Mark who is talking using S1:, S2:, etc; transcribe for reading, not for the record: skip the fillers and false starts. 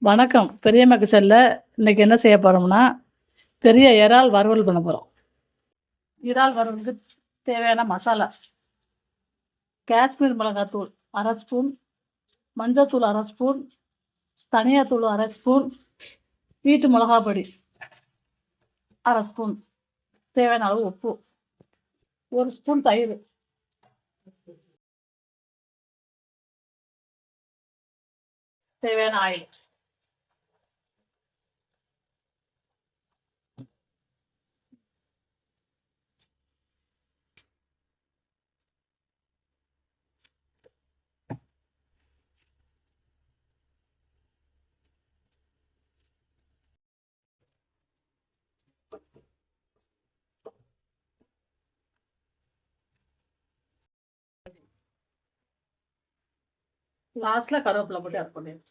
S1: வணக்கம். பெரியம்மா கிச்சன்ல இன்னைக்கு என்ன செய்ய போறோம்னா, பெரிய இறால் வறுவல் பண்ண போறோம். இறால் வறுவலுக்கு தேவையான மசாலா: காஷ்மீர் மிளகாத்தூள் 1/2 ஸ்பூன், மஞ்சத்தூள் 1/2 ஸ்பூன், தனியாத்தூள் 1/2 ஸ்பூன், வீட்டு மிளகாய் பொடி 1/2 ஸ்பூன், தேவையான அளவு உப்பு, 1 ஸ்பூன் தயிர், தேவையான ஆயில். லாஸ்ட்ல கருவேப்பிலை போட்டு ஆட் பண்ணிடணும்.